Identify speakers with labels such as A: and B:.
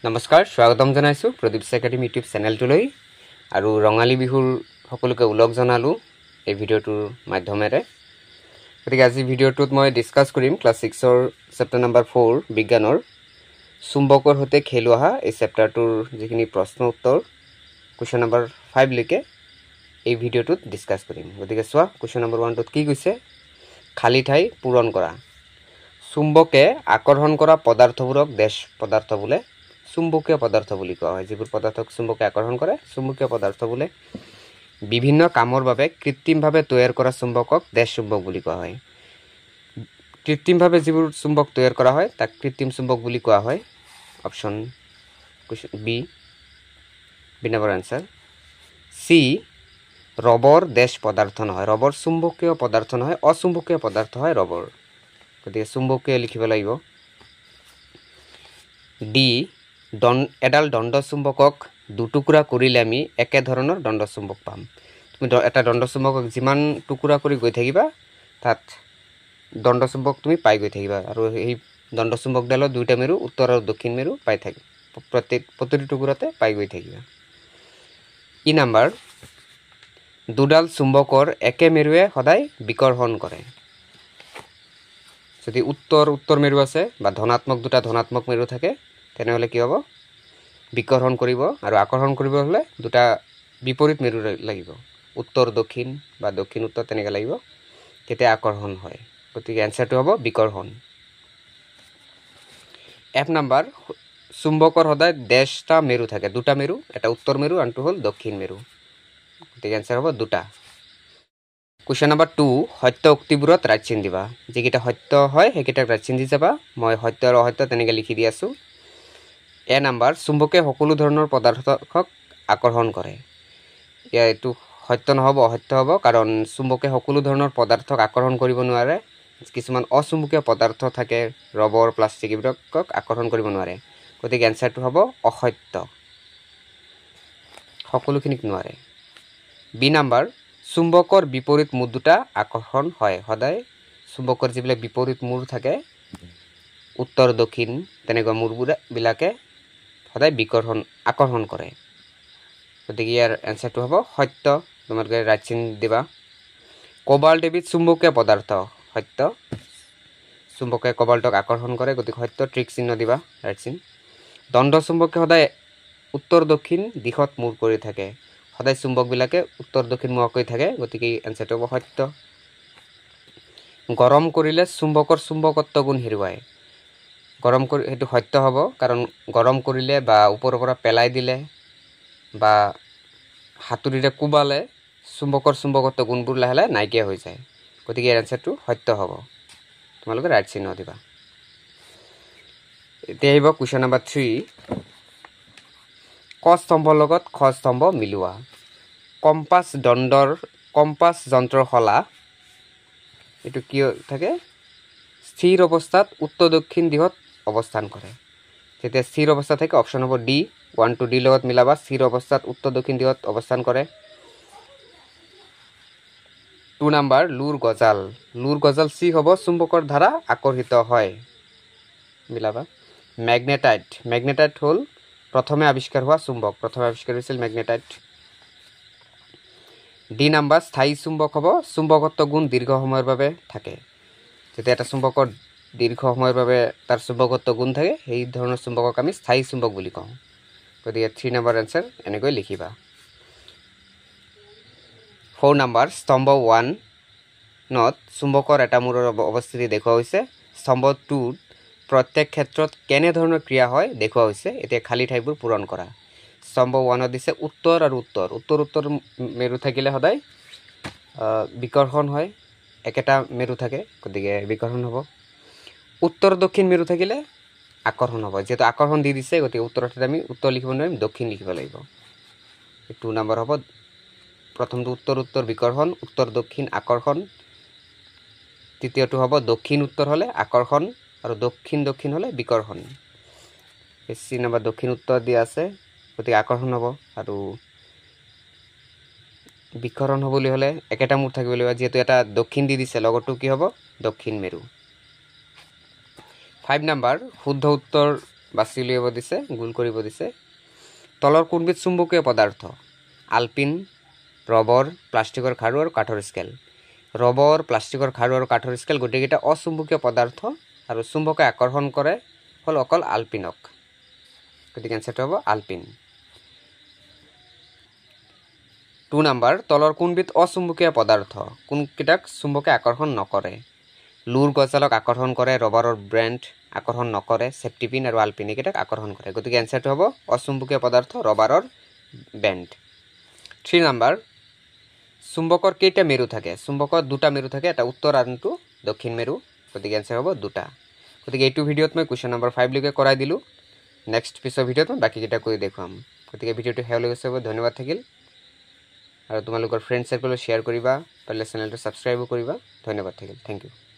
A: নমস্কাৰ স্বাগতম জনাইছো প্ৰদীপ একাডেমি ইউটিউব চেনেলটোলৈ আৰু ৰঙালী বিহুৰ সকলোকে উলগ জনালো এই ভিডিঅ'টোৰ মাধ্যমেৰে গতিকে আজি ভিডিঅ'টোত মই ডিসকাস কৰিম ক্লাস 6 ৰ চেপ্টাৰ নম্বৰ 4 বিজ্ঞানৰ চুম্বকৰ সৈতে খেলুৱা এই চেপ্টাৰটোৰ যিখিনি প্ৰশ্ন উত্তৰ কোৱেশ্চন নম্বৰ 5 লৈকে এই ভিডিঅ'টোত ডিসকাস কৰিম গতিকে চোৱা কোৱেশ্চন নম্বৰ 1 টোত কি কৈছে খালি ঠাই পূৰণ কৰা চুম্বকে আকৰ্ষণ কৰা পদাৰ্থবোৰক দেশ পদাৰ্থ বোলে চুম্বকীয় পদাৰ্থ বুলি কোৱা হয় যিবোৰ পদাৰ্থক চুম্বকে আকৰ্ষণ কৰে চুম্বকীয় পদাৰ্থ বোলে বিভিন্ন কামৰ বাবে কৃত্ৰিমভাৱে তৈয়াৰ কৰা চুম্বকক দেশ চুম্বক বুলি কোৱা হয় কৃত্ৰিমভাৱে যিবোৰ চুম্বক তৈয়াৰ কৰা হয় তাক কৃত্ৰিম চুম্বক বুলি কোৱা হয় অপচন বি নম্বৰ আনসাৰ সি ৰবৰ দেশ পদাৰ্থ নহয় ৰবৰ চুম্বকীয় পদাৰ্থ নহয় অচুম্বকীয় পদাৰ্থ হয় ৰবৰ গতিকে চুম্বকীয় লিখিব লাগিব ডি এডাল দণ্ড চুম্বকক দুটুকুৰা কৰিলে আমি একে ধৰণৰ দণ্ড চুম্বক পাম তুমি এটা দণ্ড চুম্বকক যিমান টুকুৰা কৰি গৈ থাকিবা তাত দণ্ড চুম্বক তুমি পাই গৈ থাকিবা আৰু এই দণ্ড চুম্বকডালৰ দুটা মেৰু উত্তৰ আৰু দক্ষিণ মেৰু পাই থাকিবা প্ৰতিটো টুকুৰাতে পাই গৈ থাকিবা ই নম্বৰ দুডাল চুম্বকৰ একে মেৰুৱে সদায় বিকৰ্ষণ কৰে যদি উত্তৰ মেৰু আছে বা ধনাত্মক দুটা ধনাত্মক মেৰু থাকে তেনেহলে কি হ'ব বিকৰ্ষণ কৰিব আৰু আকৰ্ষণ কৰিব হলে দুটা বিপৰীত মেৰু লাগিব উত্তৰ দক্ষিণ বা দক্ষিণ উত্তৰ তেনেকৈ লাগিব তেতিয়া আকৰ্ষণ হয় গতিকে আনসাৰটো হ'ব বিকৰ্ষণ এফ নম্বৰ চুম্বকৰ সদায় দেশটা মেৰু থাকে দুটা মেৰু এটা উত্তৰ মেৰু আনটো হ'ল দক্ষিণ মেৰু গতিকে আনসাৰ হ'ব দুটা কোৱেশ্চন নম্বৰ 2 সত্য উক্তিবোৰত ৰাইট চিন দিবা যিকেইটা সত্য হয় সেইকেইটাক ৰাইট চিন দি যাবা মই সত্য আৰু অসত্য তেনেকৈ লিখি দি আছো এ নম্বৰ চুম্বকে সকলো ধৰণৰ পদাৰ্থক আকৰ্ষণ কৰে এইটো সত্য নহব অসত্য হ'ব কাৰণ চুম্বকে সকলো ধৰণৰ পদাৰ্থক আকৰ্ষণ কৰিব নোৱাৰে কিছুমান অচুম্বকীয় পদাৰ্থ থাকে ৰবৰ প্লাষ্টিক এইবোৰক আকৰ্ষণ কৰিব নোৱাৰে গতিকে আনসাৰটো হ'ব অসত্য সকলোখিনিক নোৱাৰে বি নম্বৰ চুম্বকৰ বিপৰীত মূৰ দুটা আকৰ্ষণ হয় সদায় চুম্বকৰ যিবিলাক বিপৰীত মূৰ থাকে উত্তৰ দক্ষিণ তেনেকুৱা মূৰবিলাকে সদায় আকৰ্ষণ কৰে গতিকে ইয়াৰ আনসাৰটো হ'ব সত্য তোমালোকে ৰাইট চিন দিবা কোবাল্ট এবিধ চুম্বকীয় পদাৰ্থ সত্য চুম্বকে কোবাল্টক আকৰ্ষণ কৰে গতিকে সত্য ট্ৰিক চিহ্ন দিবা ৰাইট চিন দণ্ড চুম্বকে সদায় উত্তৰ দক্ষিণ দিশত মূৰ কৰি থাকে সদায় চুম্বকবিলাকে উত্তৰ দক্ষিণ মুৱাকৈ থাকে গতিকে আনসাৰটো হ'ব সত্য গৰম কৰিলে চুম্বকৰ চুম্বকত্ব গুণ হেৰুৱায় গৰম কৰি হেতু সত্য হ'ব কাৰণ গৰম কৰিলে বা ওপৰৰ পৰা পেলাই দিলে বা হাতুৰিৰে কুবালে চুম্বকৰ চুম্বকত্ব গুণবোৰ লাহে লাহে নাইকিয়া হৈ যায় গতিকে এই আনসাৰটো সত্য হ'ব তোমালোকে ৰাইট চিহ্ন দিবা এতিয়া আহিব কোৱেশ্চন নম্বৰ 3 ক স্তম্ভৰ লগত খ স্তম্ভ মিলোৱা কম্পাছ যন্ত্ৰৰ শলা এটো কি থাকে স্থিৰ অৱস্থাত উত্তৰ দক্ষিণ দিশত অৱস্থান কৰে তেতিয়া স্থিৰ অৱস্থা থাকে অপচন হ'ব ডি 1 to d লগত মিলাবা স্থিৰ অৱস্থাত উত্তৰ দক্ষিণ দিশত অৱস্থান কৰে 2 নম্বৰ লুৰ গজাল সি হ'ব চুম্বকৰ দ্বাৰা আকৰ্ষিত হয় মিলাবা ম্যাগনেটাইট হ'ল প্ৰথমে আৱিষ্কাৰ হোৱা চুম্বক প্ৰথমে আৱিষ্কাৰ হৈছিল ম্যাগনেটাইট ডি নম্বৰ স্থায়ী চুম্বক হ'ব চুম্বকত্ব গুণ দীৰ্ঘ সময়ৰ বাবে থাকে যেতিয়া এটা চুম্বকৰ দীৰ্ঘ সময়ৰ বাবে তাৰ চুম্বকত্ব গুণ থাকে সেই ধৰণৰ চুম্বকক আমি স্থায়ী চুম্বক বুলি কওঁ গতিকে 3 নম্বৰ আনসাৰ এনেকৈ লিখিবা 4 নম্বৰ স্তম্ভ 1 নত চুম্বকৰ এটা মূৰৰ অৱস্থিতি দেখুওৱা হৈছে স্তম্ভ 2 প্ৰত্যেক ক্ষেত্ৰত কেনে ধৰণৰ ক্ৰিয়া হয় দেখুওৱা হৈছে এতিয়া খালি ঠাইবোৰ পূৰণ কৰা স্তম্ভ 1 দিছে উত্তৰ আৰু উত্তৰ মেৰু থাকিলে সদায় বিকৰ্ষণ হয় একেটা মেৰু থাকে গতিকে বিকৰ্ষণ হ'ব উত্তৰ দক্ষিণ মেৰু থাকিলে আকৰ্ষণ হ'ব যেটো আকৰ্ষণ দি দিছে গতিকে উত্তৰত আমি উত্তৰ লিখিব নোৱাৰিম দক্ষিণ লিখিব লাগিব 2 নম্বৰ হ'ব প্ৰথমটো উত্তৰ বিকৰ্ষণ উত্তৰ দক্ষিণ আকৰ্ষণ তৃতীয়টো হ'ব দক্ষিণ উত্তৰ হলে আকৰ্ষণ আৰু দক্ষিণ হলে বিকৰ্ষণ সি নম্বৰ দক্ষিণ উত্তৰ দিয়া আছে গতিকে আকৰ্ষণ হ'ব আৰু বিকৰ্ষণ হ'বলৈ হলে একেটা মূৰ থাকিব লাগিব যেটো এটা দক্ষিণ দি দিছে লগতো কি হ'ব দক্ষিণ মেৰু 5 নম্বৰ শুদ্ধ উত্তৰ বাছি উলিয়াব দিছে গোল কৰিব দিছে তলৰ কোনবিধ চুম্বকীয় পদাৰ্থ আলপিন ৰবৰ প্লাষ্টিকৰ খাৰু আৰু কাঠৰ স্কেল ৰবৰ প্লাষ্টিকৰ খাৰু আৰু কাঠৰ স্কেল গোটেইকেইটা অচুম্বকীয় পদাৰ্থ আৰু চুম্বকে আকৰ্ষণ কৰে হল অকল আলপিনক গতিকে এনসাৰটো হ'ব আলপিন 2 নম্বৰ তলৰ কোনবিধ অচুম্বকীয় পদাৰ্থ কোনকেইটাক চুম্বকে আকৰ্ষণ নকৰে লুৰ গজালক আকৰ্ষণ কৰে ৰবাৰৰ ব্ৰেণ্ড আকৰ্ষণ নকৰে সেফটি পিন আৰু আলপিন একেইটাক আকৰ্ষণ কৰে গতিকে এনসাৰটো হ'ব অচুম্বকীয় পদাৰ্থ ৰবাৰৰ ব্যান্ড 3 নম্বৰ চুম্বকৰ কেইটা মেৰু থাকে চুম্বকৰ দুটা মেৰু থাকে এটা উত্তৰ আৰু দক্ষিণ মেৰু গতিকে এনসাৰ হ'ব দুটা গতিকে এইটো ভিডিঅত মই কোৱেশ্চন নম্বৰ 5 লৈকে কৰাই দিলো নেক্সট পিছৰ ভিডিঅত মই বাকি কেইটা কৰি দেখুৱাম গতিকে ভিডিঅটো হেল্প হৈছে ধন্যবাদ থাকিল আৰু তোমালোকৰ ফ্ৰেন্ড সাৰ্কেলত শেয়াৰ কৰিবা পাৰিলে চেনেলটো সাবস্ক্ৰাইব কৰিবা ধন্যবাদ থাকিল থ্যাংক ইউ